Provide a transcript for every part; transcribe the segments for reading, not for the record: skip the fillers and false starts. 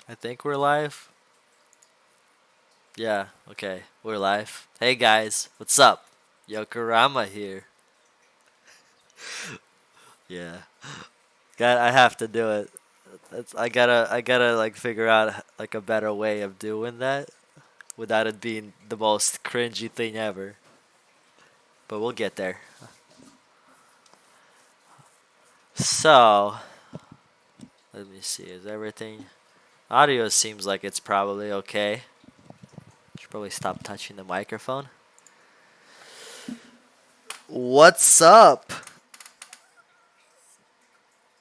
I think we're live. Yeah, okay, we're live. Hey guys, what's up? Yokurama here. Yeah, I have to do it. I gotta like figure out like a better way of doing that without it being the most cringy thing ever. But we'll get there. So, let me see. Is everything? Audio seems like it's probably okay. Should probably stop touching the microphone. What's up?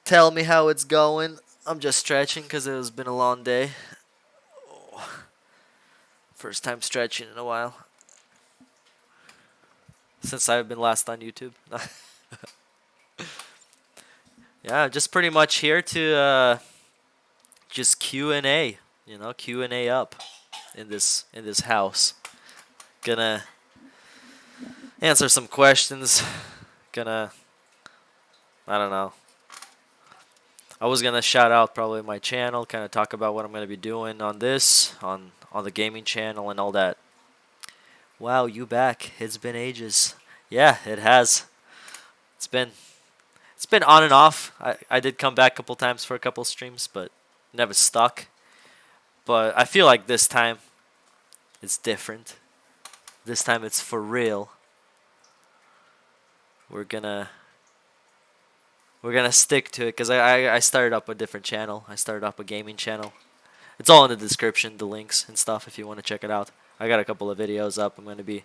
Tell me how it's going. I'm just stretching because it has been a long day. First time stretching in a while. Since I've been last on YouTube. Yeah, just pretty much here to just Q&A. You know, Q&A up in this house. Gonna answer some questions. Gonna, I don't know. I was gonna shout out probably my channel, kind of talk about what I'm gonna be doing on this, on the gaming channel and all that. Wow, you back? It's been ages. Yeah, it has. It's been It's been on and off. I did come back a couple times for a couple streams, but never stuck. But I feel like this time it's different. This time it's for real. We're gonna we're gonna stick to it because I started up a different channel. I started up a gaming channel. It's all in the description, the links and stuff if you want to check it out. I got a couple of videos up. I'm gonna be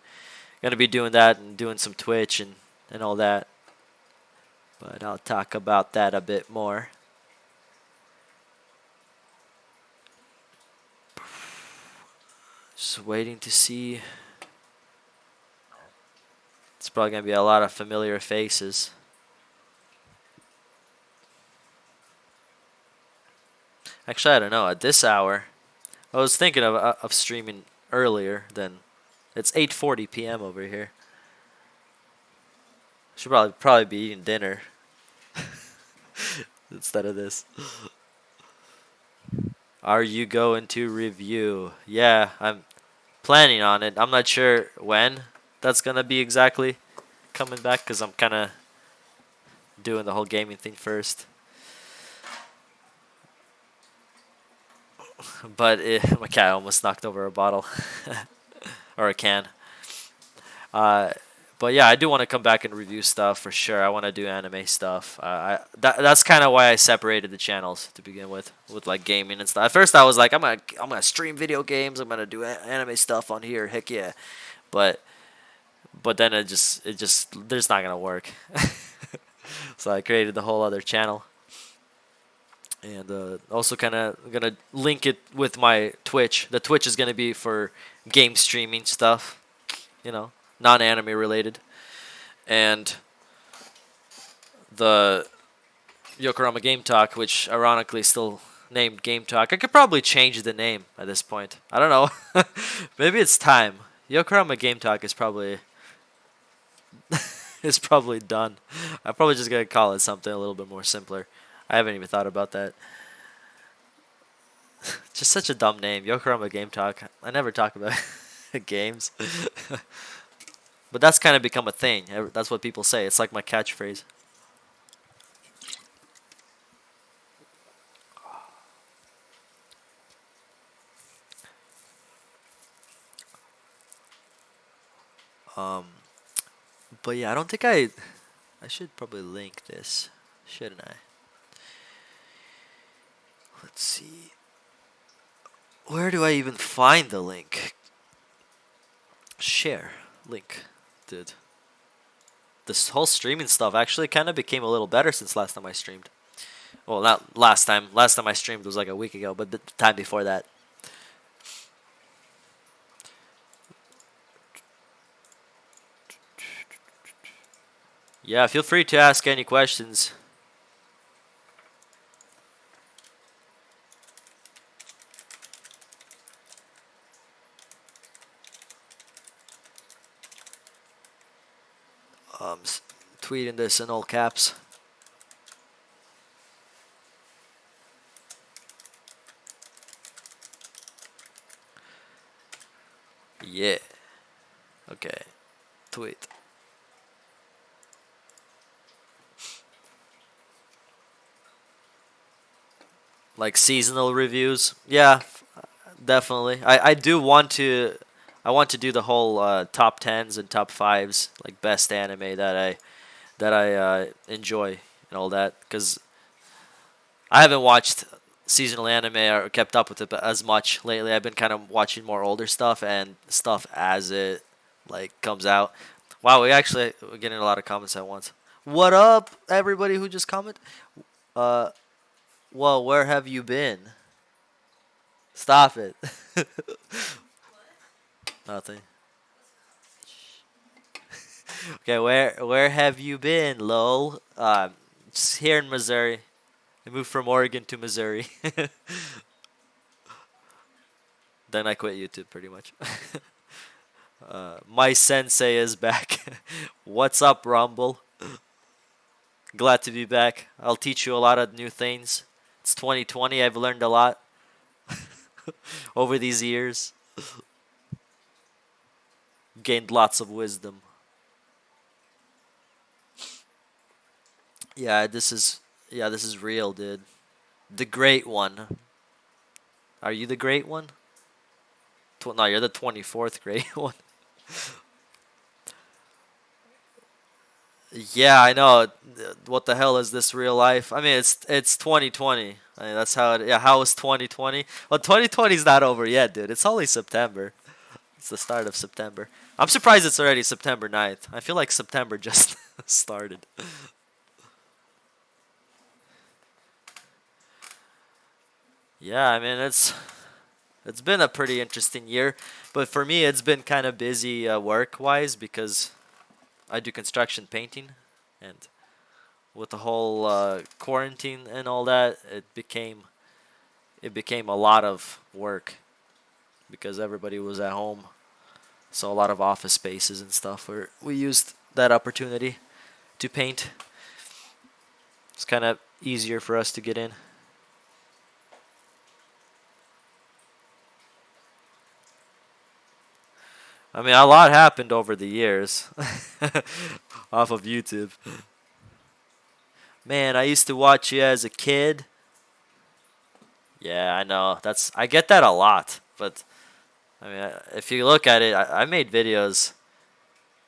doing that and doing some Twitch and all that. But I'll talk about that a bit more. Just waiting to see. It's probably going to be a lot of familiar faces. Actually, I don't know. At this hour, I was thinking of streaming earlier than. It's 8:40 p.m. over here. Should probably be eating dinner instead of this. Are you going to review? Yeah, I'm planning on it. I'm not sure when that's gonna be exactly coming back because I'm kind of doing the whole gaming thing first. But my cat almost knocked over a bottle or a can. Uh, but yeah, I do want to come back and review stuff for sure. I want to do anime stuff. That's kind of why I separated the channels to begin with like gaming and stuff. At first, I was like, I'm gonna stream video games. I'm gonna do anime stuff on here. Heck yeah! But then it just there's not gonna work. So I created the whole other channel. And also kind of gonna link it with my Twitch. The Twitch is gonna be for game streaming stuff, you know, non-anime related, and the Yokurama Game Talk, which ironically is still named Game Talk. I could probably change the name at this point. I don't know. Maybe it's time. Yokurama Game Talk is probably is probably done. I'm probably just gonna call it something a little bit more simpler. I haven't even thought about that. Just such a dumb name, Yokurama Game Talk. I never talk about games. But that's kind of become a thing. That's what people say. It's like my catchphrase. Um, but yeah, I don't think I should probably link this, shouldn't I? Let's see. Where do I even find the link? Share link, dude. This whole streaming stuff actually kind of became a little better since last time I streamed. Well, not last time. Last time I streamed was like a week ago, but the time before that. Yeah, feel free to ask any questions. Tweeting this in all caps. Yeah. Okay. Tweet. Like seasonal reviews. Yeah, definitely. I do want to. I want to do the whole top tens and top fives, like best anime that I enjoy and all that. Because I haven't watched seasonal anime or kept up with it as much lately. I've been kind of watching more older stuff and stuff as it like comes out. Wow, we're getting a lot of comments at once. What up, everybody who just commented? Uh, well, where have you been? Stop it. Nothing. Okay, where have you been, lol? Just here in Missouri. I moved from Oregon to Missouri. Then I quit YouTube pretty much. My sensei is back. What's up, Rumble? Glad to be back. I'll teach you a lot of new things. It's 2020. I've learned a lot over these years. Gained lots of wisdom. Yeah, this is real, dude. The great one. Are you the great one? No, you're the 24th great one. Yeah, I know. What the hell is this real life? I mean, it's 2020. I mean, that's how it. Yeah, how is 2020? Well, 2020 is not over yet, dude. It's only September. It's the start of September. I'm surprised it's already September 9th. I feel like September just started. Yeah, I mean it's been a pretty interesting year, but for me it's been kind of busy work-wise because I do construction painting, and with the whole quarantine and all that, it became a lot of work because everybody was at home. So a lot of office spaces and stuff where we used that opportunity to paint. It's kind of easier for us to get in. I mean, a lot happened over the years off of YouTube. Man, I used to watch you as a kid. Yeah, I know. I get that a lot, but I mean, if you look at it, I made videos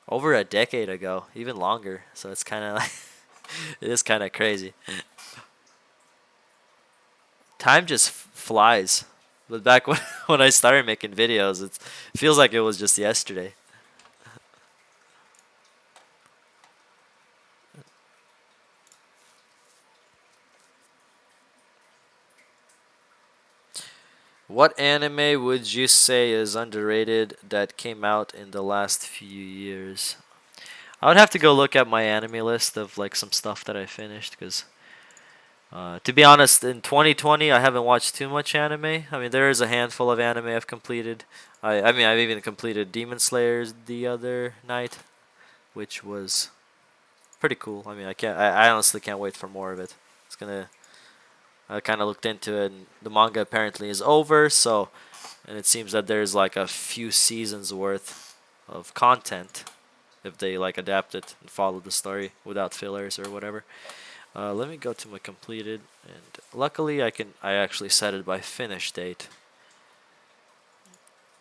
over a decade ago, even longer. So it's kind of like it is kind of crazy. Time just flies. But back when when I started making videos, it feels like it was just yesterday. What anime would you say is underrated that came out in the last few years? I would have to go look at my anime list of like some stuff that I finished because to be honest, in 2020 I haven't watched too much anime. I mean, there is a handful of anime I've completed. I mean, I've even completed Demon Slayers the other night, which was pretty cool. I mean, I honestly can't wait for more of it. It's gonna I kind of looked into it, and the manga apparently is over. So, and it seems that there's like a few seasons worth of content if they like adapt it and follow the story without fillers or whatever. Let me go to my completed, and luckily I actually set it by finish date.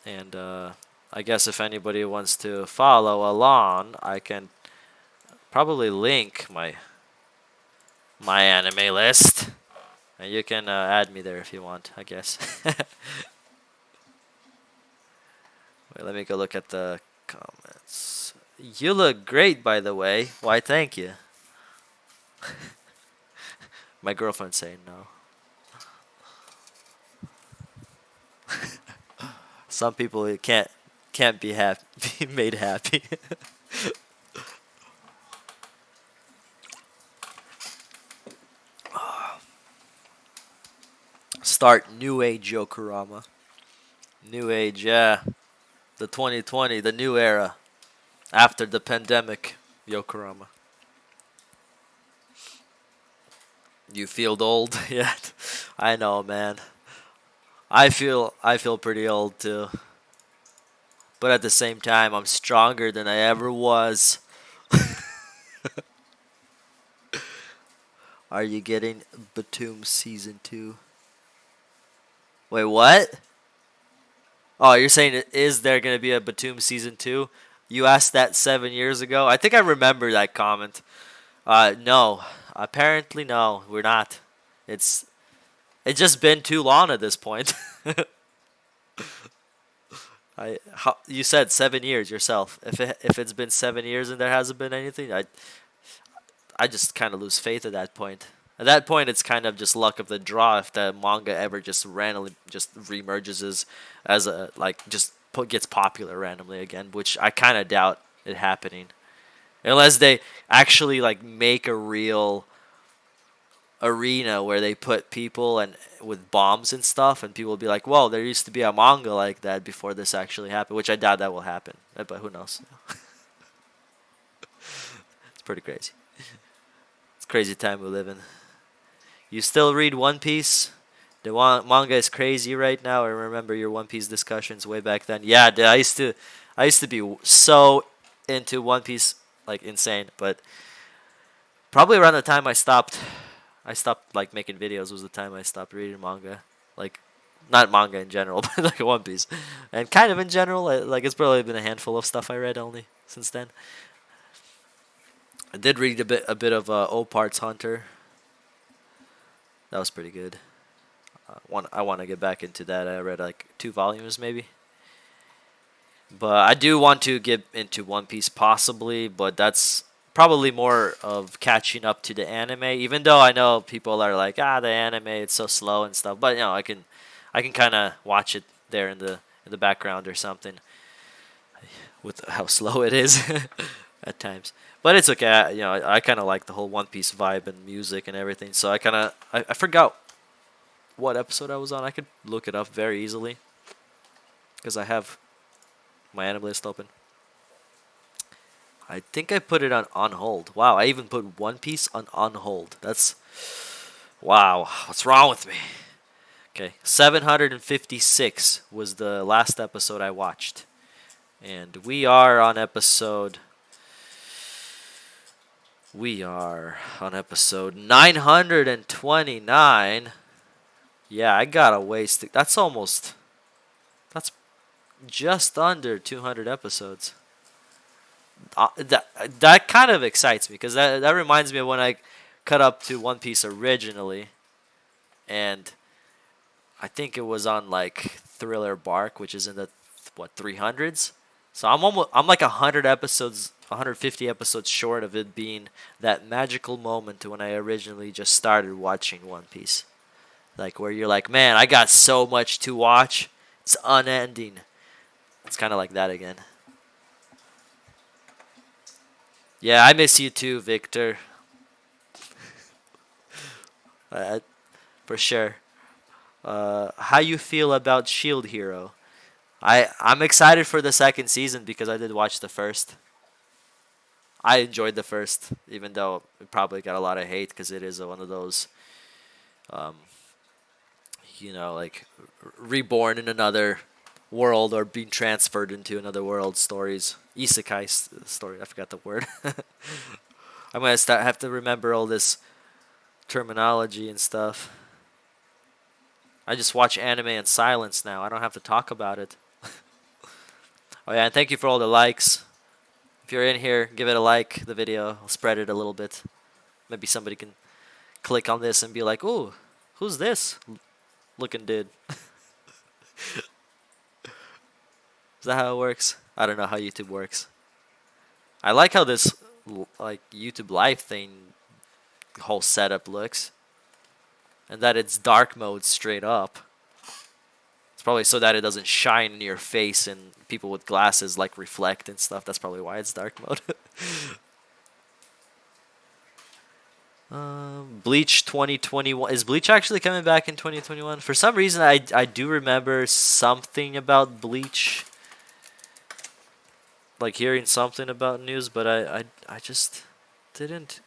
And I guess if anybody wants to follow along, I can probably link my anime list. And you can add me there if you want, I guess. Wait, let me go look at the comments. You look great, by the way. Why, thank you. My girlfriend's saying no. Some people can't be happy, be made happy. Start New Age Yokurama. New Age, yeah. The 2020, the new era. After the pandemic, Yokurama. You feel old yet? I know, man. I feel pretty old too. but at the same time, I'm stronger than I ever was. Are you getting Batum Season 2? Wait, what? Oh, you're saying is there going to be a Batum Season 2? You asked that 7 years ago. I think I remember that comment. No. Apparently, no. We're not. It's just been too long at this point. You said 7 years yourself. If it's been 7 years and there hasn't been anything, I just kind of lose faith at that point. At that point, it's kind of just luck of the draw if the manga ever just randomly just remerges as a gets popular randomly again, which I kind of doubt it happening, unless they actually like make a real arena where they put people and with bombs and stuff, and people will be like, "Whoa, there used to be a manga like that before this actually happened," which I doubt that will happen, but who knows? It's pretty crazy. It's a crazy time we live in. You still read One Piece? The manga is crazy right now. I remember your One Piece discussions way back then. Yeah, I used to be so into One Piece, like insane. But probably around the time I stopped like making videos was the time I stopped reading manga, like not manga in general, but like One Piece, and kind of in general. Like it's probably been a handful of stuff I read only since then. I did read a bit of Opart's Hunter. That was pretty good. I want to get back into that. I read like 2 volumes maybe. But I do want to get into One Piece possibly, but that's probably more of catching up to the anime. Even though I know people are like, the anime it's so slow and stuff, but I can kind of watch it there in the background or something with how slow it is at times. But it's okay. I kind of like the whole One Piece vibe and music and everything. So I forgot what episode I was on. I could look it up very easily because I have my anime list open. I think I put it on hold. Wow, I even put One Piece on hold. That's wow. What's wrong with me? Okay, 756 was the last episode I watched, and we are on episode 929. Yeah, I got a ways to. That's just under 200 episodes. That kind of excites me because that reminds me of when I cut up to One Piece originally, and I think it was on like Thriller Bark, which is in the 300s. So I'm like 100 episodes, 150 episodes short of it being that magical moment when I originally just started watching One Piece. Like where you're like, man, I got so much to watch. It's unending. It's kind of like that again. Yeah, I miss you too, Victor. For sure. How you feel about Shield Hero? I'm excited for the second season because I did watch the first. I enjoyed the first, even though it probably got a lot of hate because it is one of those, like reborn in another world or being transferred into another world stories. Isekai story. I forgot the word. I'm gonna have to remember all this terminology and stuff. I just watch anime in silence now. I don't have to talk about it. Oh yeah, and thank you for all the likes. If you're in here, give it a like, the video. I'll spread it a little bit. Maybe somebody can click on this and be like, ooh, who's this looking dude? Is that how it works? I don't know how YouTube works. I like how this like YouTube live thing whole setup looks. And that it's dark mode straight up. It's probably so that it doesn't shine in your face and people with glasses like reflect and stuff. That's probably why it's dark mode. Bleach 2021. Is Bleach actually coming back in 2021? For some reason, I do remember something about Bleach. Like hearing something about news, but I just didn't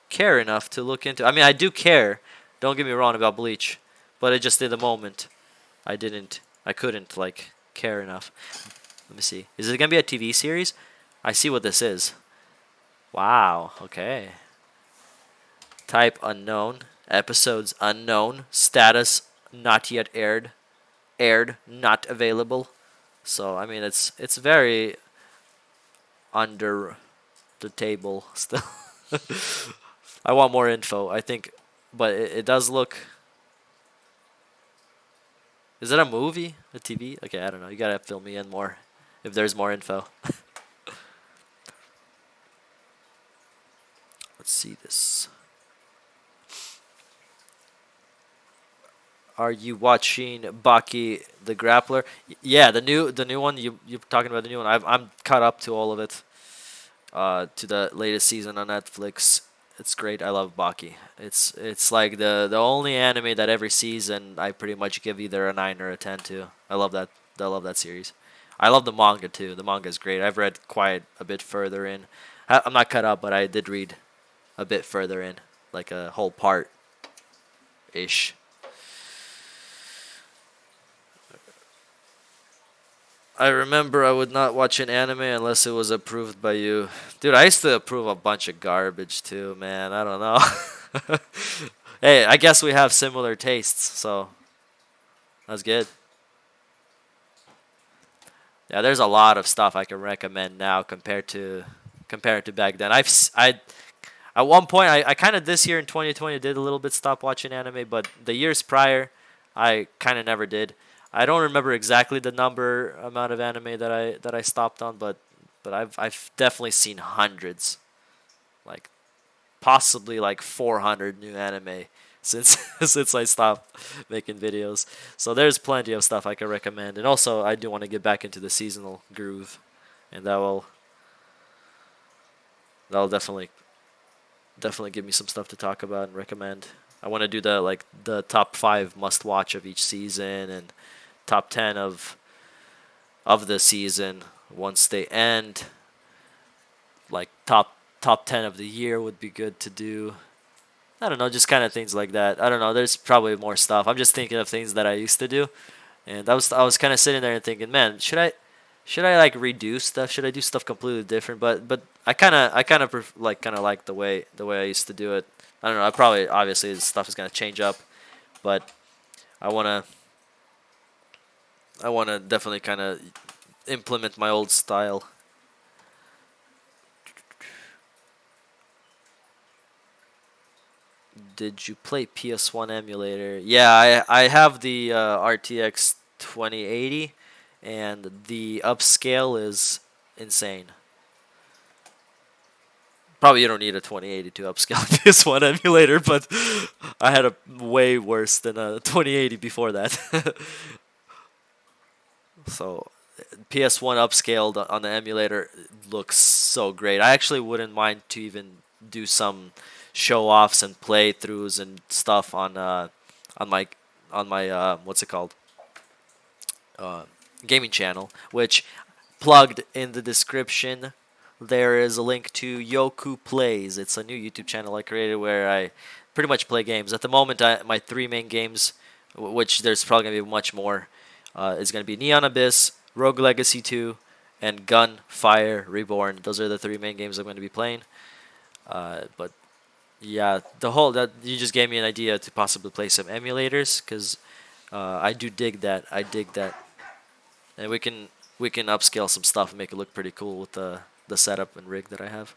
care enough to look into. I mean, I do care. Don't get me wrong about Bleach, but it just in the moment, I couldn't like care enough. Let me see. Is it gonna be a TV series? I see what this is. Wow. Okay. Type unknown. Episodes unknown. Status not yet aired. Aired not available. So I mean it's very under the table still. I want more info. I think, but it does look. Is it a movie? A TV? Okay, I don't know. You gotta fill me in more if there's more info. Let's see this. Are you watching Baki the Grappler? Yeah, the new one. You're talking about the new one. I'm caught up to all of it. To the latest season on Netflix. It's great. I love Baki. It's like the only anime that every season I pretty much give either a 9 or a 10 to. I love that. I love that series. I love the manga too. The manga is great. I've read quite a bit further in. I'm not caught up, but I did read a bit further in, like a whole part ish. I remember I would not watch an anime unless it was approved by you. Dude, I used to approve a bunch of garbage too, man. I don't know. Hey, I guess we have similar tastes, so that's good. Yeah, there's a lot of stuff I can recommend now compared to back then. I at one point I kind of this year in 2020 did a little bit stop watching anime, but the years prior I kind of never did. I don't remember exactly the number amount of anime that I stopped on, but I've definitely seen hundreds, like possibly like 400 new anime since since I stopped making videos. So there's plenty of stuff I can recommend, and also I do want to get back into the seasonal groove, and that'll definitely give me some stuff to talk about and recommend. I want to do the top 5 must watch of each season and top 10 of the season once they end. Like top 10 of the year would be good to do. I don't know, just kind of things like that. I don't know. There's probably more stuff. I'm just thinking of things that I used to do, and I was kind of sitting there and thinking, man, should I like redo stuff? Should I do stuff completely different? But I kind of like the way I used to do it. I don't know. I probably obviously this stuff is gonna change up, but I wanna I wanna definitely kind of implement my old style. Did you play PS1 emulator? Yeah, I have the RTX 2080, and the upscale is insane. Probably you don't need a 2080 to upscale a PS1 emulator, but I had a way worse than a 2080 before that. So PS1 upscaled on the emulator looks so great. I actually wouldn't mind to even do some show offs and playthroughs and stuff on my what's it called, uh, gaming channel, which plugged in the description. There is a link to Yoku Plays. It's a new YouTube channel I created where I pretty much play games. At the moment, my 3 main games, which there's probably gonna be much more, is gonna be Neon Abyss, Rogue Legacy 2, and Gunfire Reborn. Those are the 3 main games I'm going to be playing. But yeah, the whole that you just gave me an idea to possibly play some emulators because I do dig that. I dig that, and we can upscale some stuff and make it look pretty cool with the setup and rig that I have.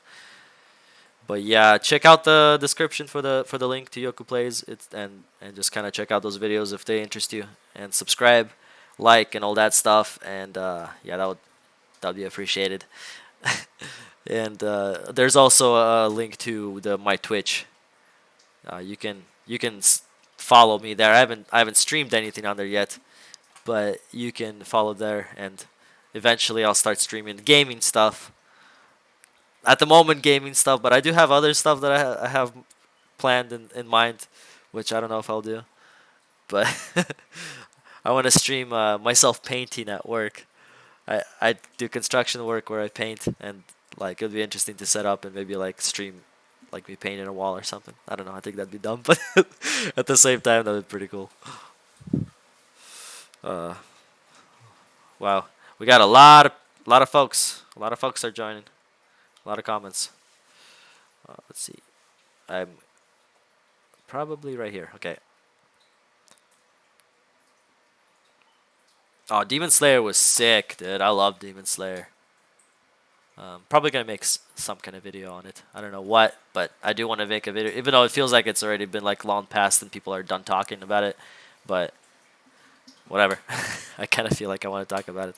But yeah, check out the description for the link to Yoku Plays. And just kind of check out those videos if they interest you, and subscribe, like, and all that stuff. And yeah, that would be appreciated. And there's also a link to my Twitch. You can follow me there. I haven't streamed anything on there yet, but you can follow there, and eventually I'll start streaming gaming stuff. At the moment, gaming stuff, but I do have other stuff that I have planned in mind, which I don't know if I'll do. But I want to stream myself painting at work. I do construction work where I paint, and like it'd be interesting to set up and maybe like stream like me painting a wall or something. I don't know. I think that'd be dumb, but at the same time, that'd be pretty cool. Uh, wow, we got a lot of A lot of folks are joining. A lot of comments. Let's see. I'm probably right here. Okay. Oh, Demon Slayer was sick, dude. I love Demon Slayer. Probably gonna make some kind of video on it. I don't know what, but I do want to make a video, even though it feels like it's already been like long past and people are done talking about it. But whatever. I kind of feel like I want to talk about it.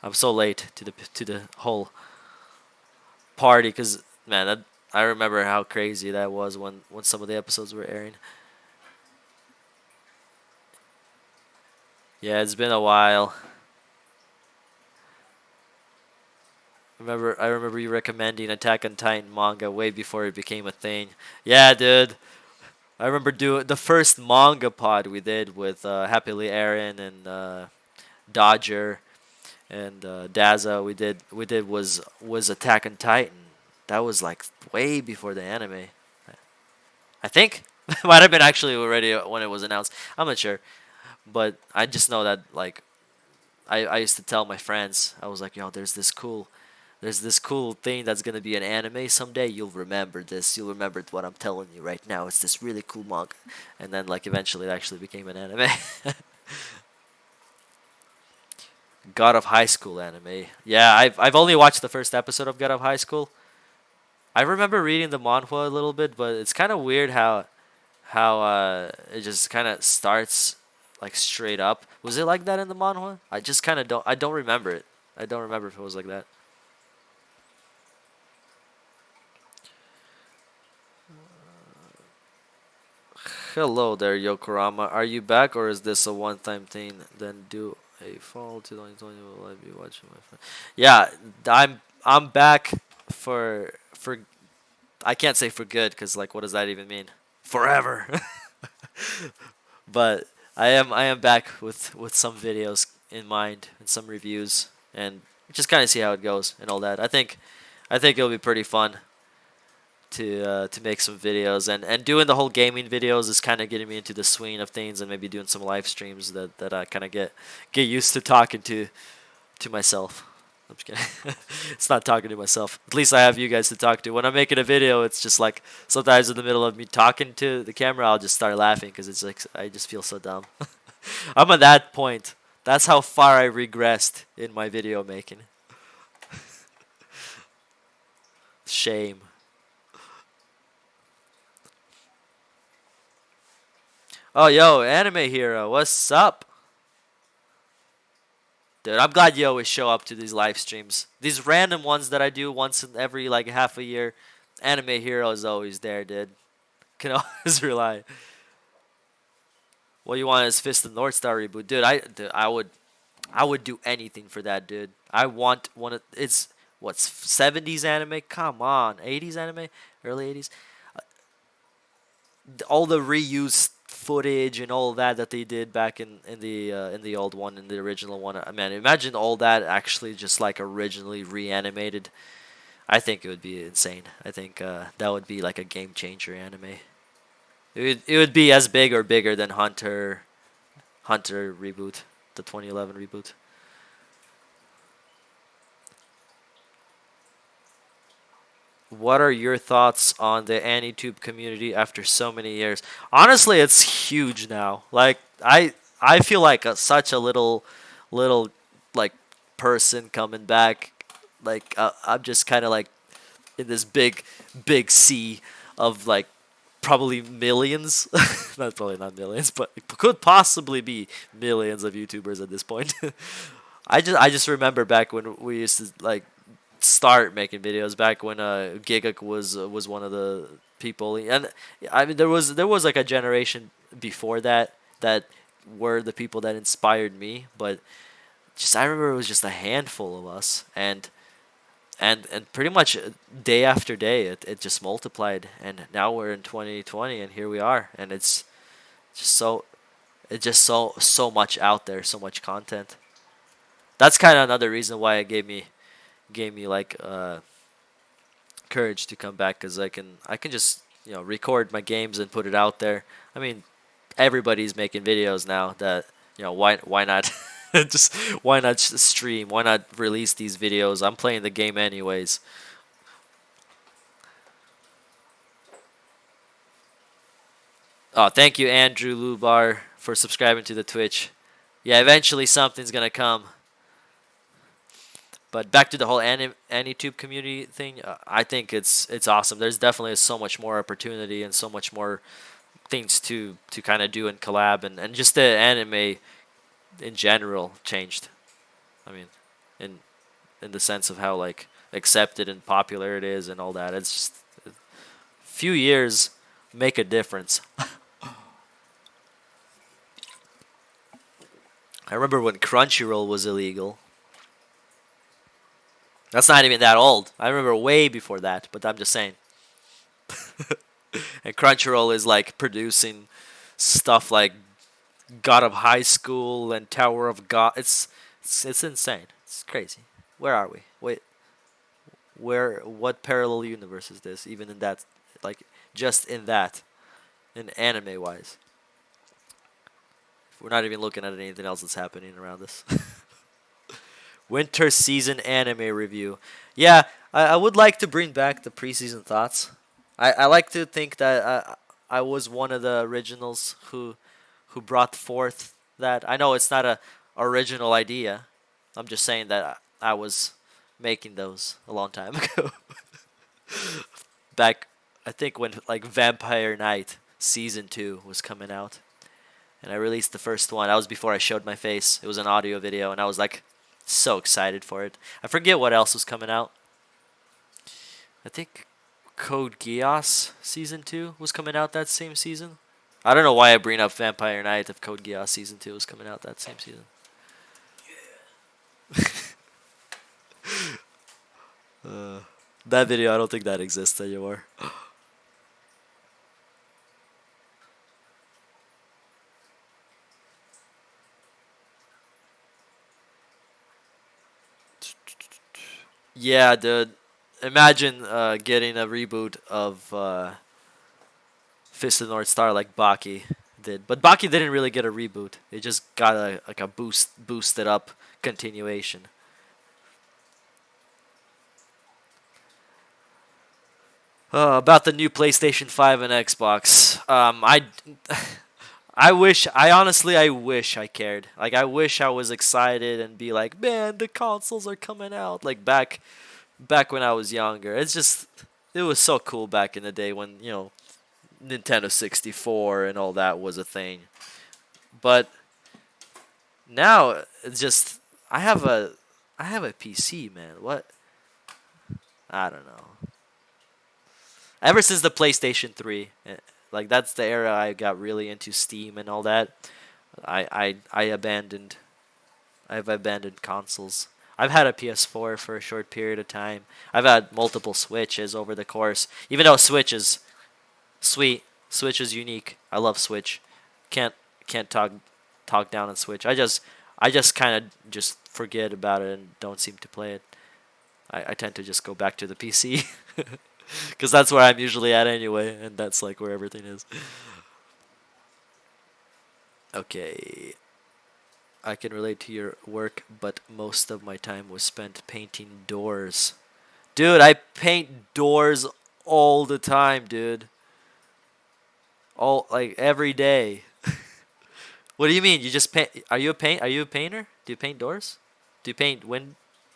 I'm so late to the whole party because man, I remember how crazy that was when some of the episodes were airing. Yeah, it's been a while. I remember you recommending Attack on Titan manga way before it became a thing. Yeah, dude. I remember doing the first manga pod we did with Happily Aaron and Dodger and Daza. We did was Attack on Titan. That was like way before the anime. I think might have been actually already when it was announced. I'm not sure, but I just know that like I used to tell my friends. I was like, yo, there's this cool thing that's gonna be an anime someday. You'll remember this. You'll remember what I'm telling you right now. It's this really cool manga, and then like eventually it actually became an anime. God of High School anime. Yeah, I've only watched the first episode of God of High School. I remember reading the manhwa a little bit, but it's kind of weird how it just kind of starts like straight up. Was it like that in the manhwa? I just kind of don't remember it. I don't remember if it was like that. Hello there, Yokurama. Are you back or is this a one-time thing? Then do a fall 2020 will I be watching my friend? Yeah, I'm back for I can't say for good because like what does that even mean? Forever. But I am back with some videos in mind and some reviews and just kind of see how it goes and all that. I think it'll be pretty fun to make some videos and doing the whole gaming videos is kind of getting me into the swing of things and maybe doing some live streams that I kind of get used to talking to myself. I'm just kidding. It's not talking to myself. At least I have you guys to talk to. When I'm making a video, it's just like sometimes in the middle of me talking to the camera, I'll just start laughing because it's like I just feel so dumb. I'm at that point. That's how far I regressed in my video making. Shame. Oh, yo, Anime Hero, what's up? Dude, I'm glad you always show up to these live streams. These random ones that I do once in every like half a year. Anime Hero is always there, dude. Can always rely. What you want is Fist of North Star reboot, dude. I would do anything for that, dude. I want one of it's what's 70s anime? Come on, 80s anime, early 80s. All the reused footage and all that they did back in the old one, in the original one. I mean, imagine all that actually just like originally reanimated. I think it would be insane. I think that would be like a game changer anime. It would be as big or bigger than Hunter reboot, the 2011 reboot. What are your thoughts on the AniTube community after so many years? Honestly, it's huge now. Like I feel like such a little like person coming back. Like I'm just kind of like in this big sea of like probably millions. Not probably not millions, but it could possibly be millions of YouTubers at this point. I just remember back when we used to like start making videos back when Gigak was one of the people, and I mean there was like a generation before that were the people that inspired me, but just I remember it was just a handful of us, and pretty much day after day it just multiplied, and now we're in 2020 and here we are, and just so it's just so much out there, so much content. That's kind of another reason why it gave me like courage to come back because I can just record my games and put it out there. I mean, everybody's making videos now. That why not? Just why not stream? Why not release these videos? I'm playing the game anyways. Oh, thank you, Andrew Lubar, for subscribing to the Twitch. Yeah, eventually something's gonna come. But back to the whole AniTube community thing, I think it's awesome. There's definitely so much more opportunity and so much more things to kind of do and collab, and just the anime in general changed. I mean, in in the sense of how like accepted and popular it is and all that. It's just a few years make a difference. I remember when Crunchyroll was illegal. That's not even that old. I remember way before that, but I'm just saying. And Crunchyroll is like producing stuff like God of High School and Tower of God. It's insane. It's crazy. Where are we? Wait, where? What parallel universe is this? Even in that, like, just in that, in anime wise, we're not even looking at anything else that's happening around us. Winter season anime review. Yeah, I would like to bring back the preseason thoughts. I like to think that I was one of the originals who brought forth that. I know it's not a original idea. I'm just saying that I was making those a long time ago. Back, I think when like Vampire Knight season 2 was coming out, and I released the first one. That was before I showed my face. It was an audio video, and I was like so excited for it. I forget what else was coming out. I think Code Geass season 2 was coming out that same season. I don't know why I bring up Vampire Knight if Code Geass season 2 was coming out that same season. That video, I don't think that exists anymore. Yeah, dude. Imagine getting a reboot of Fist of the North Star like Baki did, but Baki didn't really get a reboot. It just got a like a boosted up continuation. About the new PlayStation 5 and Xbox. I wish, I wish I cared. Like, I wish I was excited and be like, man, the consoles are coming out. Like, back when I was younger. It was so cool back in the day when, Nintendo 64 and all that was a thing. But now, it's just, I have a, I have a PC, man. What? I don't know. Ever since the PlayStation 3, like that's the era I got really into Steam and all that. I abandoned. I've abandoned consoles. I've had a PS4 for a short period of time. I've had multiple Switches over the course. Even though Switch is sweet, Switch is unique. I love Switch. Can't can't talk down on Switch. I just kind of just forget about it and don't seem to play it. I tend to just go back to the PC. Because that's where I'm usually at anyway, and that's like where everything is. Okay. I can relate to your work, but most of my time was spent painting doors. Dude, I paint doors all the time, dude. All like every day. What do you mean? You just paint? Are you a painter? Do you paint doors? Do you paint win?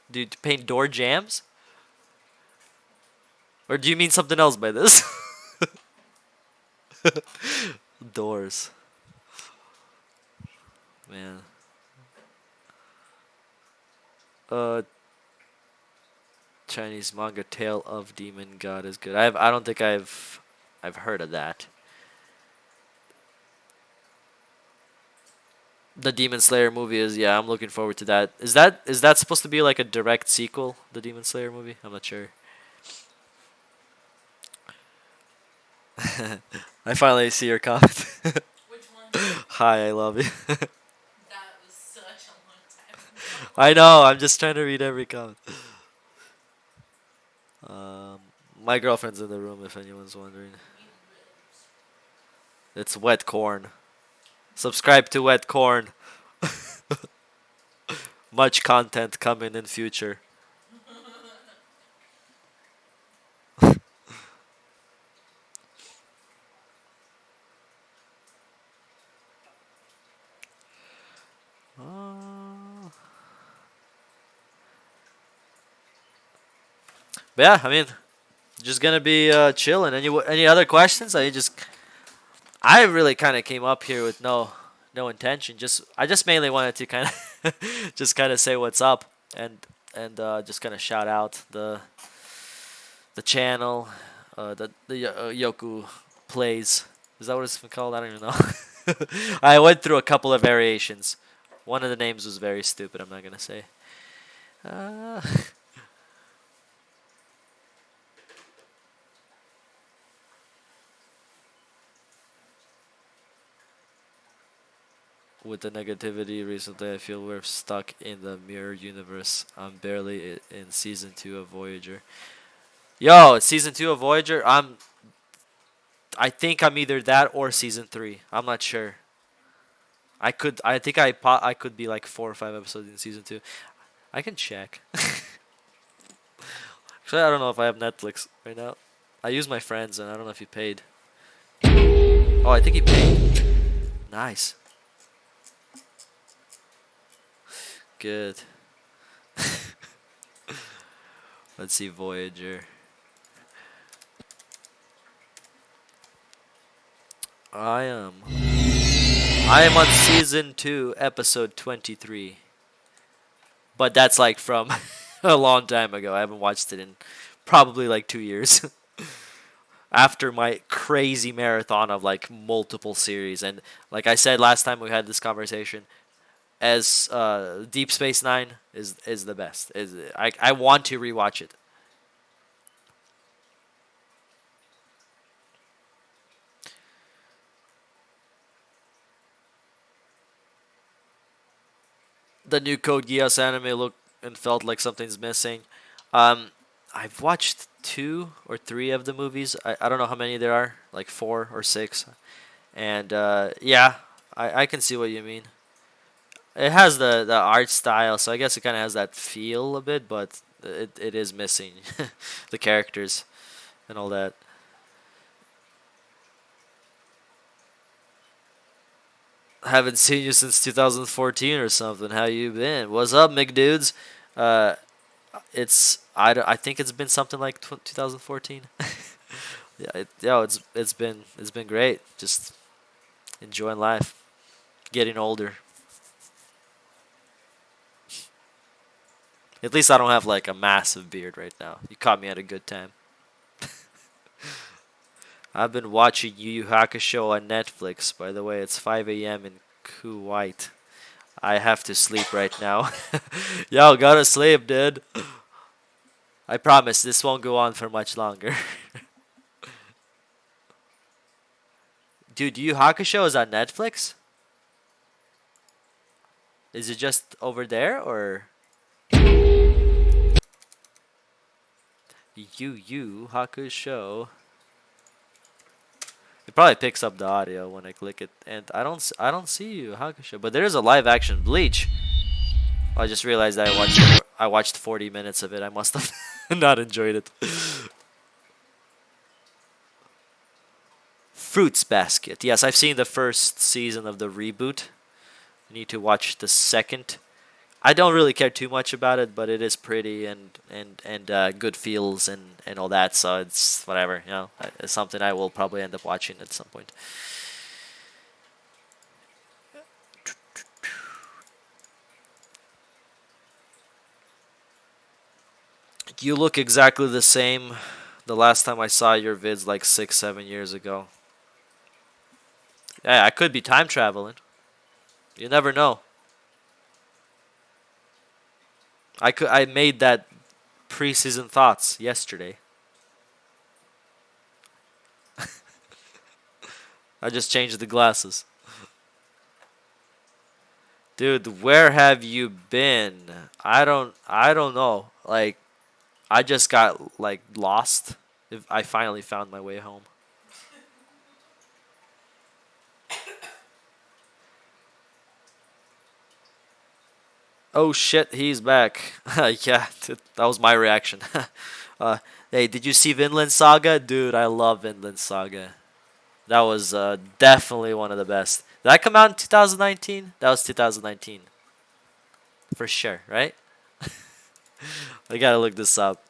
Do you paint door jams? Or do you mean something else by this? Doors. Man. Uh Chinese manga Tale of Demon God is good. I don't think I've heard of that. The Demon Slayer movie is, yeah, I'm looking forward to that. Is that supposed to be like a direct sequel, the Demon Slayer movie? I'm not sure. I finally see your comment. Which one? Hi, I love you. That was such a long time ago. I know, I'm just trying to read every comment. Um, my girlfriend's in the room if anyone's wondering. It's Wet Corn. Subscribe to Wet Corn. Much content coming in future. Uh, but yeah, I mean, just gonna be chilling. Any other questions? I really kind of came up here with no intention. I just mainly wanted to kind of just kind of say what's up and just kind of shout out the channel, the Yoku plays. Is that what it's called? I don't even know. I went through a couple of variations. One of the names was very stupid. I'm not gonna say. Uh, with the negativity recently, I feel we're stuck in the mirror universe. I'm barely in season 2 of Voyager. Yo, it's season 2 of Voyager. I think I'm either that or season 3. I'm not sure. I think I could be like 4 or 5 episodes in season 2. I can check. Actually, I don't know if I have Netflix right now. I use my friends, and I don't know if he paid. Oh, I think he paid. Nice. Good. Let's see Voyager. I am. I am on season 2, episode 23. But that's like from a long time ago. I haven't watched it in probably like 2 years. After my crazy marathon of like multiple series, and like I said last time we had this conversation, as Deep Space Nine is the best. I want to rewatch it. The new Code Geass anime looked and felt like something's missing. Um, I've watched 2 or 3 of the movies. I don't know how many there are, like 4 or 6. And yeah, I can see what you mean. It has the art style, so I guess it kind of has that feel a bit, but it is missing the characters and all that. Haven't seen you since 2014 or something. How you been? What's up, McDudes? Uh, I think it's been something like 2014. Yeah, it's been great. Just enjoying life, getting older. At least I don't have like a massive beard right now. You caught me at a good time. I've been watching Yu Yu Hakusho on Netflix. By the way, it's 5 a.m. in Kuwait. I have to sleep right now. Yo, gotta sleep, dude. I promise this won't go on for much longer. Dude, Yu Yu Hakusho is on Netflix? Is it just over there or Yu Yu Hakusho? It probably picks up the audio when I click it, and I don't see Yu Yu Hakusho, but there is a live action Bleach. I just realized that I watched 40 minutes of it. I must have not enjoyed it. Fruits Basket. Yes, I've seen the first season of the reboot. I need to watch the second. I don't really care too much about it, but it is pretty and good feels and all that. So it's whatever, you know. It's something I will probably end up watching at some point. You look exactly the same. The last time I saw your vids like 6, 7 years ago. Yeah, I could be time traveling. You never know. I made that preseason thoughts yesterday. I just changed the glasses. Dude, where have you been? I don't know. Like I just got like lost. If I finally found my way home. Oh shit, he's back. Yeah, that was my reaction. uh, hey, did you see Vinland Saga? Dude, I love Vinland Saga. That was definitely one of the best. Did that come out in 2019? That was 2019. For sure, right? I gotta look this up.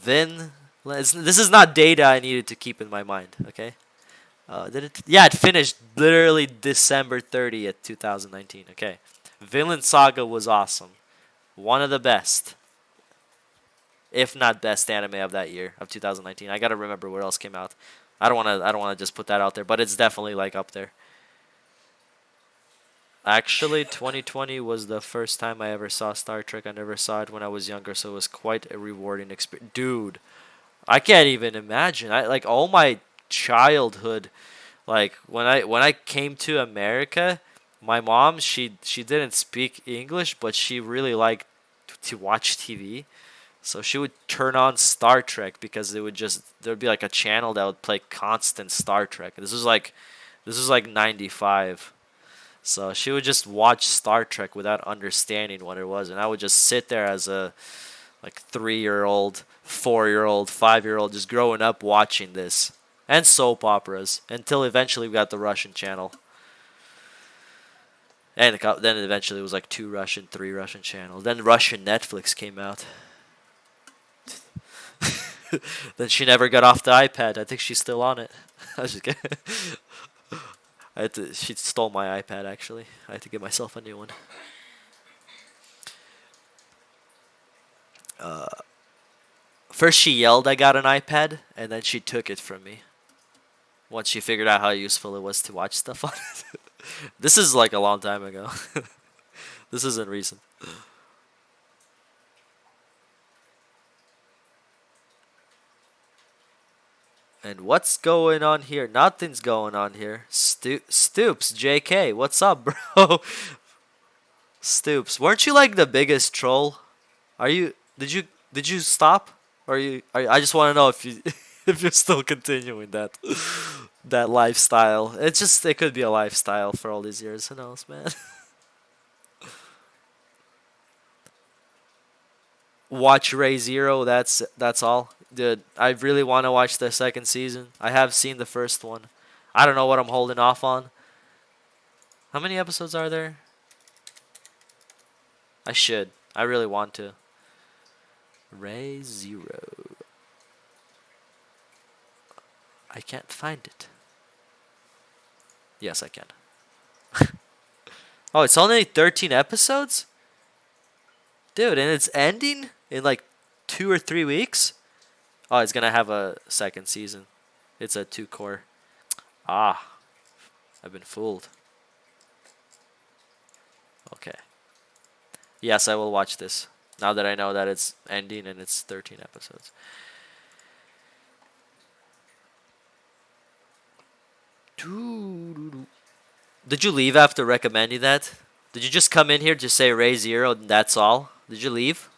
This is not data I needed to keep in my mind, okay? Did it? Yeah, it finished literally December 30th, 2019. Okay. Vinland Saga was awesome. One of the best, if not best anime of that year of 2019. I gotta remember what else came out. I don't wanna just put that out there, but it's definitely like up there. Actually, 2020 was the first time I ever saw Star Trek. I never saw it when I was younger, so it was quite a rewarding experience. Dude, I can't even imagine. I like all my childhood. Like when I came to America, my mom she didn't speak English, but she really liked to watch TV. So she would turn on Star Trek because it would just there'd be like a channel that would play constant Star Trek. This was like 95. So she would just watch Star Trek without understanding what it was, and I would just sit there as a like 3-year-old, 4-year-old, 5-year-old, just growing up watching this and soap operas until eventually we got the Russian channel. And then eventually it was like 2 Russian, 3 Russian channels. Then Russian Netflix came out. Then she never got off the iPad. I think she's still on it. I was just kidding. She stole my iPad actually. I had to get myself a new one. First she yelled I got an iPad, and then she took it from me. Once she figured out how useful it was to watch stuff on it. This is like a long time ago. This isn't recent. And what's going on here? Nothing's going on here. Stoops, JK, what's up, bro? Stoops, weren't you like the biggest troll? Are you? Did you stop? Or I just want to know if you if you're still continuing that lifestyle. It could be a lifestyle for all these years. Who knows, man? Watch Ray Zero. That's all, dude. I really want to watch the second season. I have seen the first one. I don't know what I'm holding off on. How many episodes are there? I should. I really want to. Ray Zero. I can't find it. Yes, I can. Oh, it's only 13 episodes? Dude, and it's ending in like 2 or 3 weeks? Oh, it's gonna have a second season. It's a 2 core. Ah, I've been fooled. Okay. Yes, I will watch this. Now that I know that it's ending and it's 13 episodes. Did you leave after recommending that? Did you just come in here to say Ray Zero and that's all? Did you leave?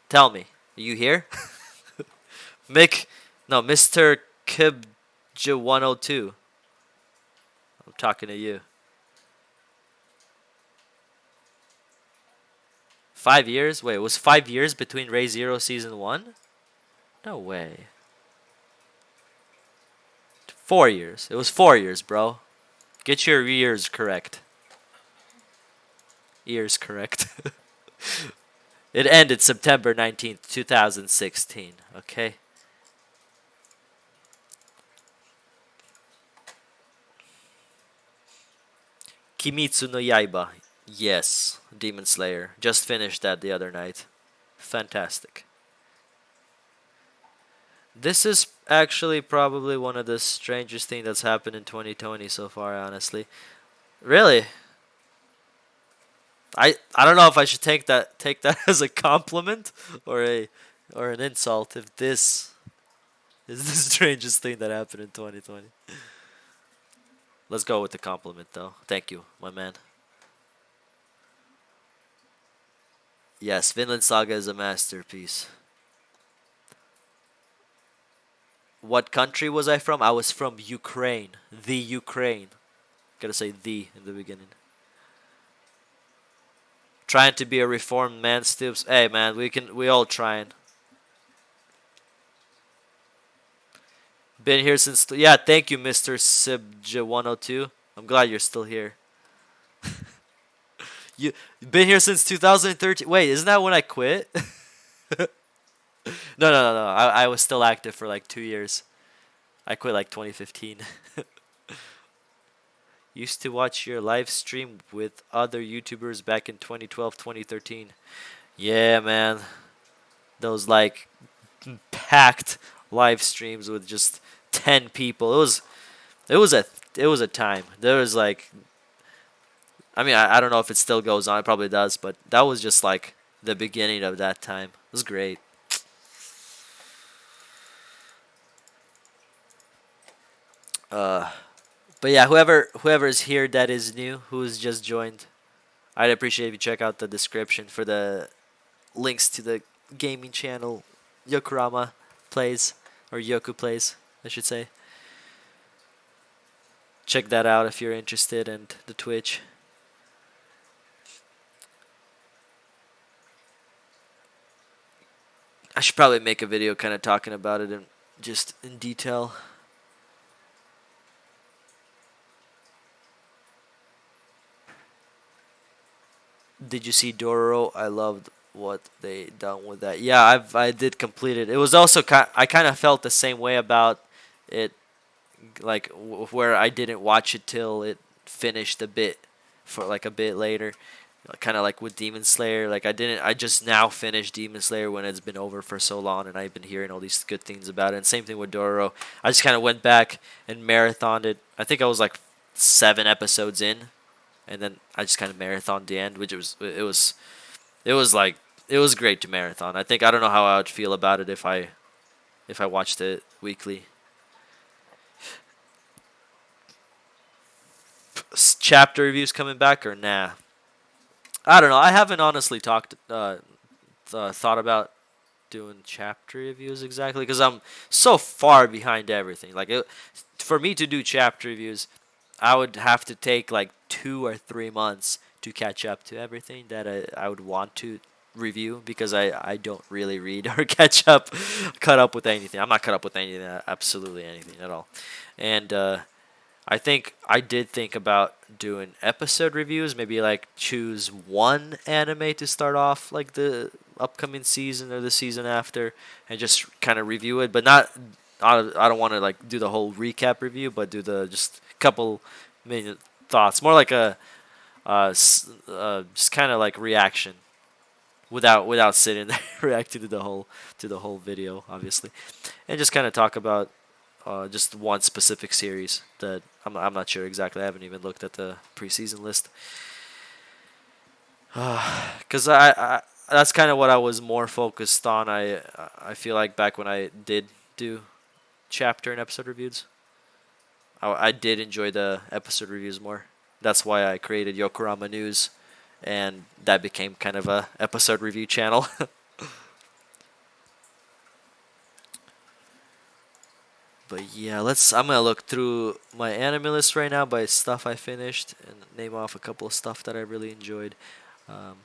Tell me. Are you here? No, Mr. Kibja 102. I'm talking to you. 5 years? Wait, it was 5 years between Ray Zero season 1? No way. 4 years. It was 4 years, bro. Get your ears correct. Ears correct. It ended September 19th, 2016. Okay. Kimitsu no Yaiba. Yes, Demon Slayer. Just finished that the other night. Fantastic. This is actually probably one of the strangest things that's happened in 2020 so far, honestly. Really? I don't know if I should take that as a compliment or an insult if this is the strangest thing that happened in 2020. Let's go with the compliment though. Thank you, my man. Yes, Vinland Saga is a masterpiece. What country was I from? I was from Ukraine. The Ukraine. Gotta say the in the beginning. Trying to be a reformed man, Stoops. Hey man, we all trying. Been here since yeah, thank you, Mr. Sibja102. I'm glad you're still here. You've been here since 2013. Wait, isn't that when I quit? No. I was still active for like 2 years. I quit like 2015. Used to watch your live stream with other YouTubers back in 2012, 2013. Yeah, man. Those like packed live streams with just 10 people. It was a it was a time. There was like I mean, I don't know if it still goes on. It probably does, but that was just like the beginning of that time. It was great. Uh but yeah, whoever is here that is new, who's just joined, I'd appreciate if you check out the description for the links to the gaming channel Yokurama plays or Yoku plays, I should say. Check that out if you're interested, and the Twitch. I should probably make a video kind of talking about it just in detail. Did you see Dororo? I loved what they done with that. Yeah, I did complete it. It was also I kind of felt the same way about it, like where I didn't watch it till it finished a bit, for like a bit later, kind of like with Demon Slayer. Like I just now finished Demon Slayer when it's been over for so long, and I've been hearing all these good things about it. And same thing with Dororo. I just kind of went back and marathoned it. I think I was like 7 episodes in, and then I just kind of marathoned the end, which it was like it was great to marathon. I don't know how I would feel about it if I watched it weekly. Chapter reviews coming back or nah? I don't know. I haven't honestly thought about doing chapter reviews exactly because I'm so far behind everything. For me to do chapter reviews, I would have to take like 2 or 3 months to catch up to everything that I would want to review because I don't really read or cut up with anything. I'm not cut up with anything, absolutely anything at all. And I think I did think about doing episode reviews, maybe like choose one anime to start off like the upcoming season or the season after and just kind of review it, but not I don't want to like do the whole recap review, but do the just couple minute thoughts, more like a just kind of like reaction without sitting there reacting to the whole video, obviously, and just kind of talk about just one specific series that I'm not sure exactly. I haven't even looked at the preseason list. Because I that's kind of what I was more focused on. I feel like back when I did do chapter and episode reviews, I did enjoy the episode reviews more. That's why I created Yokurama News, and that became kind of a episode review channel. But yeah, I'm gonna look through my anime list right now by stuff I finished and name off a couple of stuff that I really enjoyed. Um,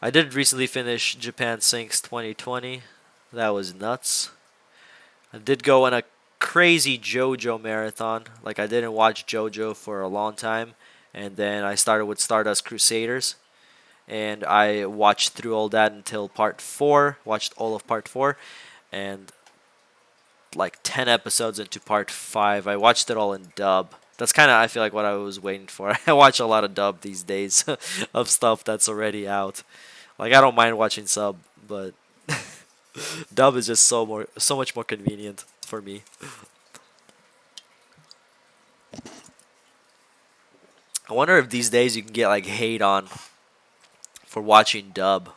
I did recently finish Japan Sinks 2020. That was nuts. I did go on a crazy JoJo marathon. Like I didn't watch JoJo for a long time, and then I started with Stardust Crusaders, and I watched through all that until part 4. Watched all of part 4, and like 10 episodes into part 5. I watched it all in dub. That's kind of, I feel like, what I was waiting for. I watch a lot of dub these days of stuff that's already out. Like I don't mind watching sub, but dub is just so much more convenient for me. I wonder if these days you can get like hate on for watching dub.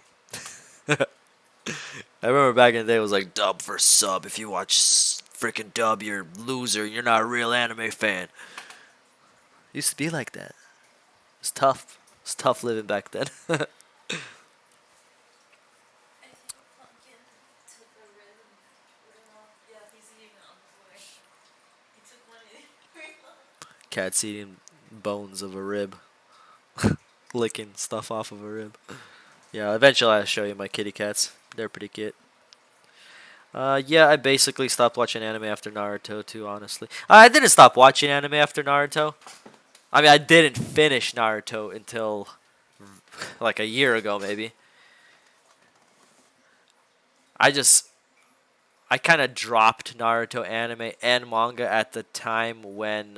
I remember back in the day it was like dub for sub. If you watch freaking dub, you're a loser. You're not a real anime fan. It used to be like that. It's tough. It's tough living back then. I think Pumpkin took a rib and ran off. Yeah, he's eating it on the floor. He took one and ran off. Cat's eating bones of a rib. Licking stuff off of a rib. Yeah, eventually I'll show you my kitty cats. They're pretty cute. Yeah, I basically stopped watching anime after Naruto too, honestly. I didn't stop watching anime after Naruto. I mean, I didn't finish Naruto until like a year ago, maybe. I just I kind of dropped Naruto anime and manga at the time when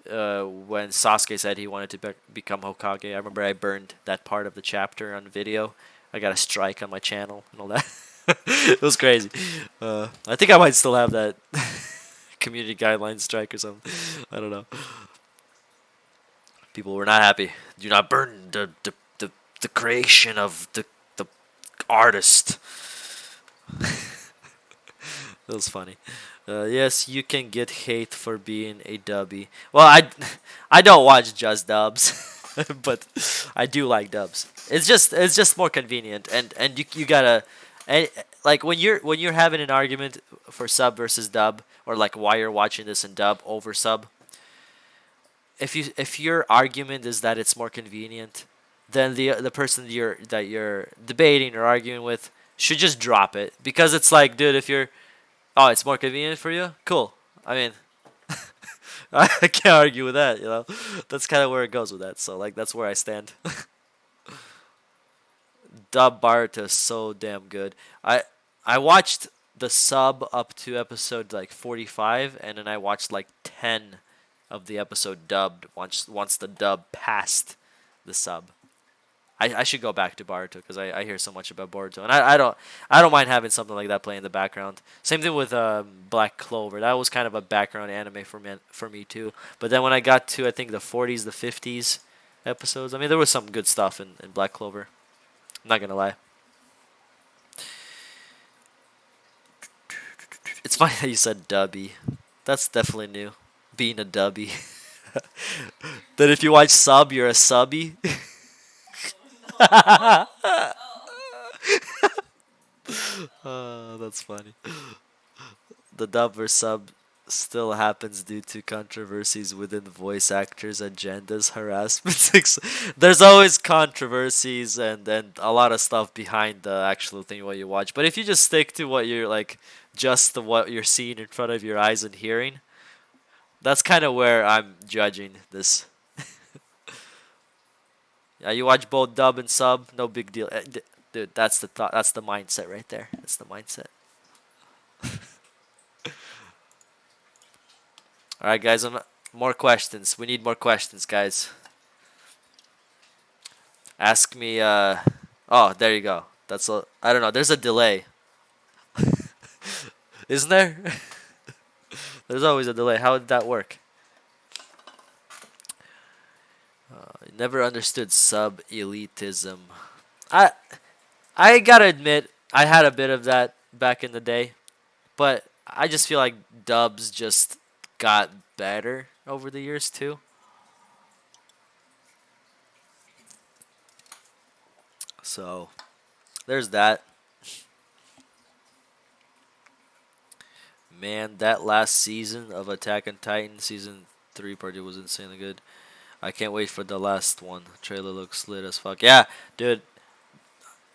Sasuke said he wanted to become Hokage. I remember I burned that part of the chapter on video. I got a strike on my channel and all that. It was crazy. I think I might still have that community guideline strike or something. I don't know. People were not happy. Do not burn the creation of the artist. That was funny. Yes, you can get hate for being a dubby. Well, I don't watch just dubs, but I do like dubs. It's just more convenient, and you gotta, and like when you're having an argument for sub versus dub, or like why you're watching this in dub over sub. If your argument is that it's more convenient, then the person you're debating or arguing with should just drop it, because it's like, dude, if you're, oh, it's more convenient for you? Cool. I mean, I can't argue with that, you know? That's kind of where it goes with that. So, like, that's where I stand. Dub Baruto is so damn good. I watched the sub up to episode, like, 45, and then I watched, like, 10 of the episode dubbed once the dub passed the sub. I should go back to Boruto because I hear so much about Boruto, and I don't mind having something like that play in the background. Same thing with Black Clover. That was kind of a background anime for me too. But then when I got to, I think, the 40s, the 50s episodes, I mean, there was some good stuff in Black Clover. I'm not gonna lie. It's funny that you said dubby. That's definitely new. Being a dubby. That if you watch sub, you're a subby. That's funny. The dub or sub still happens due to controversies within voice actors, agendas, harassment. There's always controversies and a lot of stuff behind the actual thing what you watch. But if you just stick to what you're like, just what you're seeing in front of your eyes and hearing, that's kind of where I'm judging this. Yeah, you watch both dub and sub, no big deal. Dude, that's the thought. That's the mindset right there. That's the mindset. All right, guys. More questions. We need more questions, guys. Ask me. Oh, there you go. That's a. I don't know. There's a delay, isn't there? There's always a delay. How did that work? Never understood sub elitism. I I gotta admit, I had a bit of that back in the day, but I just feel like dubs just got better over the years too. So there's that. Man, that last season of Attack on Titan, season 3 part 2 was insanely good. I can't wait for the last one. Trailer looks lit as fuck. Yeah, dude,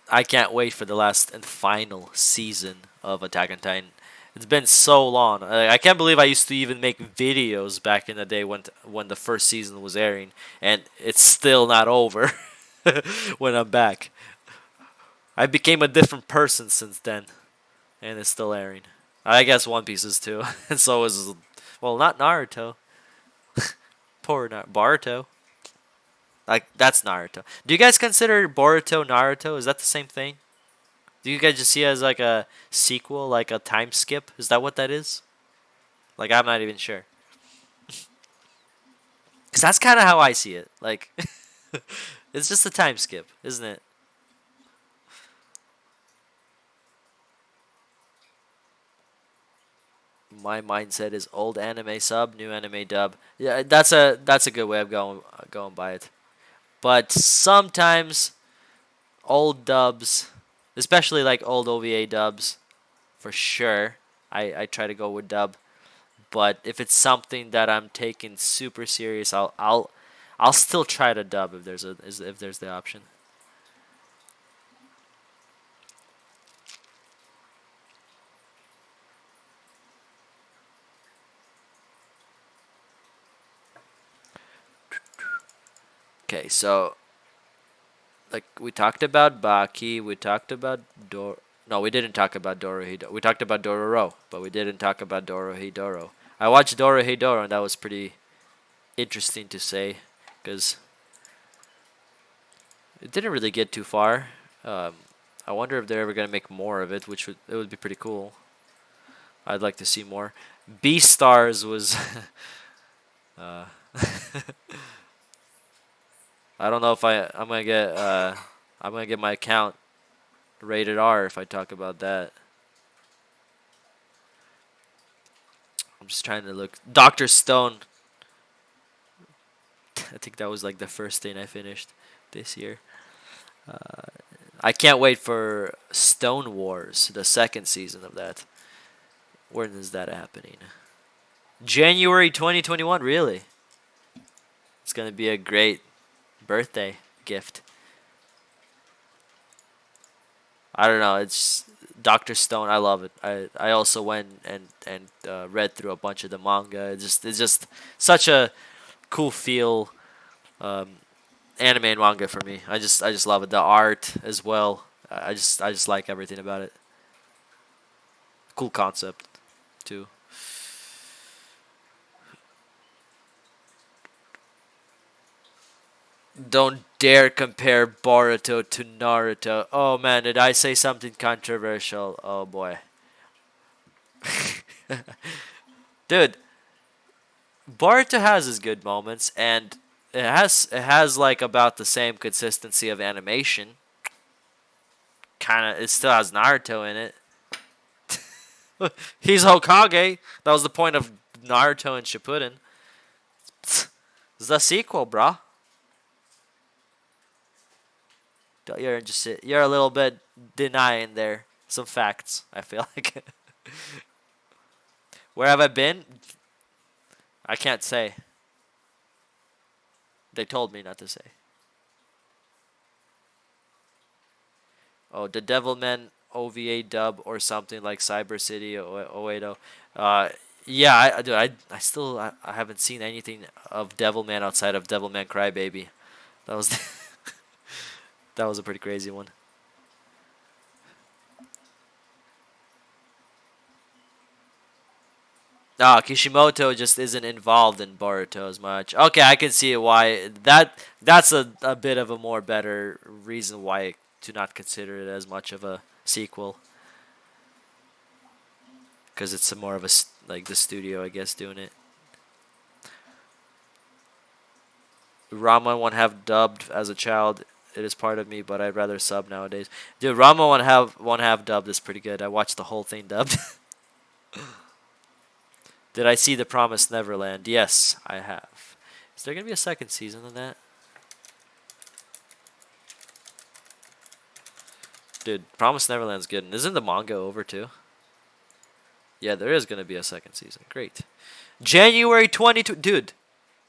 I can't wait for the last and final season of Attack on Titan. It's been so long. I can't believe I used to even make videos back in the day when the first season was airing, and it's still not over when I'm back. I became a different person since then, and it's still airing. I guess One Piece is too, and so is, well, not Naruto. Poor Boruto. Like, that's Naruto. Do you guys consider Boruto Naruto? Is that the same thing? Do you guys just see it as like a sequel, like a time skip? Is that what that is? Like, I'm not even sure. Because that's kind of how I see it. Like, it's just a time skip, isn't it? My mindset is old anime sub, new anime dub. Yeah, that's a good way of going by it. But sometimes old dubs, especially like old OVA dubs, for sure, I try to go with dub. But if it's something that I'm taking super serious, I'll still try to dub if there's the option. Okay, so like we talked about Baki, we talked about No, we didn't talk about Dorohedoro. We talked about Dororo, but we didn't talk about Dorohedoro. I watched Dorohedoro and that was pretty interesting to say because it didn't really get too far. Um, I wonder if they're ever gonna make more of it, which would be pretty cool. I'd like to see more. Beastars was uh, I don't know if I'm gonna get my account rated R if I talk about that. I'm just trying to look. Dr. Stone. I think that was like the first thing I finished this year. I can't wait for Stone Wars, the second season of that. When is that happening? January 2021, really? It's going to be a great birthday gift. I don't know. It's Dr. Stone. I love it. I also went and read through a bunch of the manga. It's just such a cool feel um, anime and manga for me. I just love it. The art as well. I just like everything about it. Cool concept too. Don't dare compare Boruto to Naruto. Oh man, did I say something controversial? Oh boy. Dude, Boruto has his good moments and it has like about the same consistency of animation. Kind of it still has Naruto in it. He's Hokage. That was the point of Naruto and Shippuden. It's the sequel, bruh. You're a little bit denying there some facts. I feel like. Where have I been? I can't say. They told me not to say. Oh, the Devilman OVA dub or something like Cyber City or Oedo. Yeah, I haven't seen anything of Devilman outside of Devilman Crybaby. That was that was a pretty crazy one. Ah, Kishimoto just isn't involved in Boruto as much. Okay, I can see why that's a bit of a more better reason why to not consider it as much of a sequel because it's a more of a like the studio I guess doing it. Rama one have dubbed as a child. It is part of me, but I'd rather sub nowadays. Dude, Rama one have dubbed is pretty good. I watched the whole thing dubbed. Did I see The Promised Neverland? Yes, I have. Is there gonna be a second season of that? Dude, Promised Neverland's good. And isn't the manga over too? Yeah, there is gonna be a second season. Great. January 22. Dude,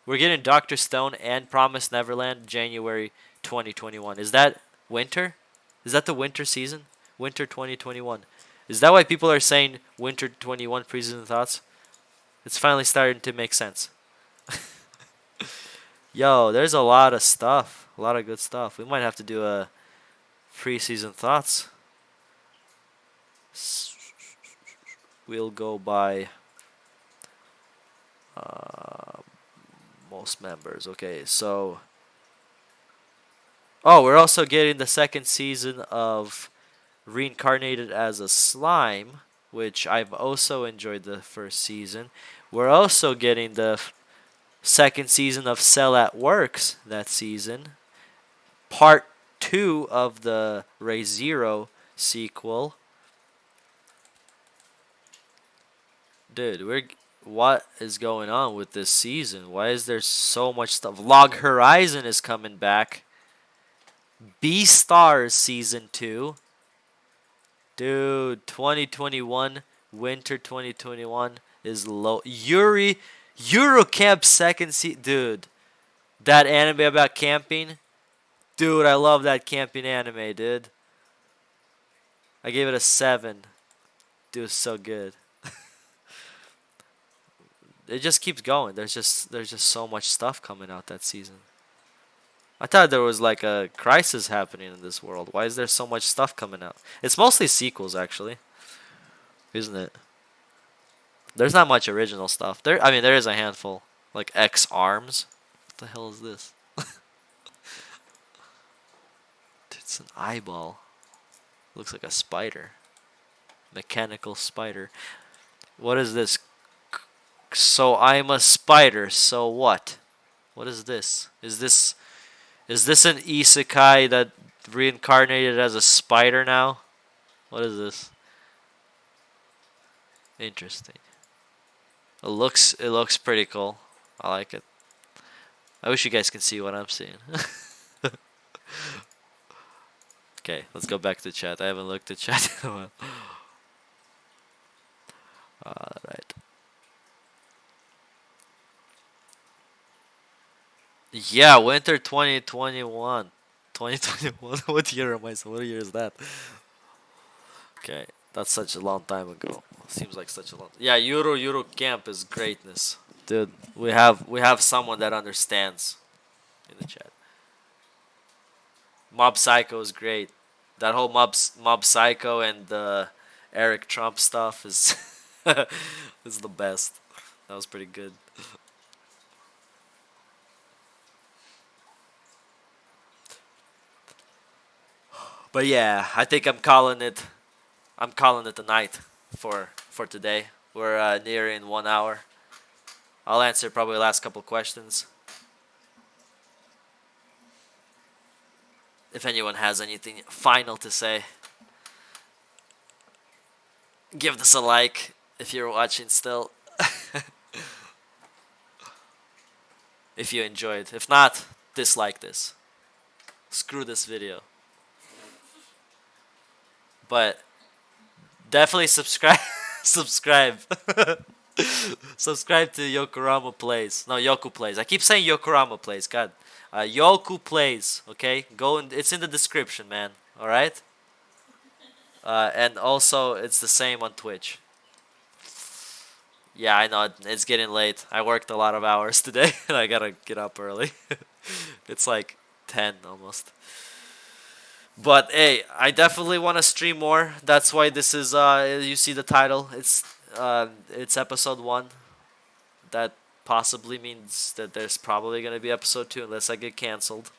we're getting Doctor Stone and Promised Neverland January 2021. Is that winter? Is that the winter season? Winter 2021. Is that why people are saying winter 21 preseason thoughts? It's finally starting to make sense. Yo, there's a lot of stuff. A lot of good stuff. We might have to do a preseason thoughts. We'll go by uh, most members. Okay, so we're also getting the second season of Reincarnated as a Slime, which I've also enjoyed the first season. We're also getting the second season of Cell at Works that season. Part 2 of the Ray Zero sequel. Dude, what is going on with this season? Why is there so much stuff? Log Horizon is coming back. Beastars season 2. Dude, 2021, winter 2021 is low. Eurocamp second season. Dude, that anime about camping. Dude, I love that camping anime, dude. I gave it a 7. Dude, it's so good. It just keeps going. There's just so much stuff coming out that season. I thought there was like a crisis happening in this world. Why is there so much stuff coming out? It's mostly sequels, actually, isn't it? There's not much original stuff. I mean, there is a handful, like X Arms. What the hell is this? It's an eyeball. Looks like a spider. Mechanical spider. What is this? So I'm a spider. So what? What is this? Is this an isekai that reincarnated as a spider now? What is this? Interesting. It looks pretty cool. I like it. I wish you guys can see what I'm seeing. Okay, let's go back to chat. I haven't looked at chat in a while. Alright. Yeah, winter 2021. 2021. What year am I? So what year is that? Okay, that's such a long time ago. Seems like such a long. Yeah, Euro Camp is greatness, dude. We have someone that understands in the chat. Mob Psycho is great. That whole Mob Psycho and the Eric Trump stuff is is the best. That was pretty good. But yeah, I think I'm calling it. I'm calling it a night for today. We're nearing 1 hour. I'll answer probably the last couple questions. If anyone has anything final to say, give this a like if you're watching still. If you enjoyed. If not, dislike this. Screw this video. But definitely subscribe. subscribe. Subscribe to Yokurama Plays. No, Yoku Plays. I keep saying Yokurama Plays. God. Yoku Plays. Okay? It's in the description, man. Alright? And also, it's the same on Twitch. Yeah, I know. It's getting late. I worked a lot of hours today. And I gotta get up early. It's like 10 almost. But hey, I definitely want to stream more. That's why this is you see the title. It's episode 1. That possibly means that there's probably going to be episode 2 unless I get canceled.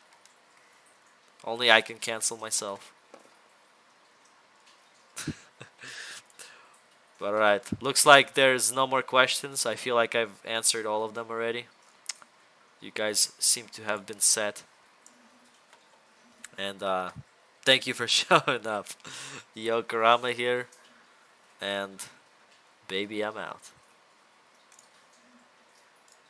Only I can cancel myself. But alright, looks like there's no more questions. I feel like I've answered all of them already. You guys seem to have been set. And thank you for showing up. Yokurama here. And baby, I'm out.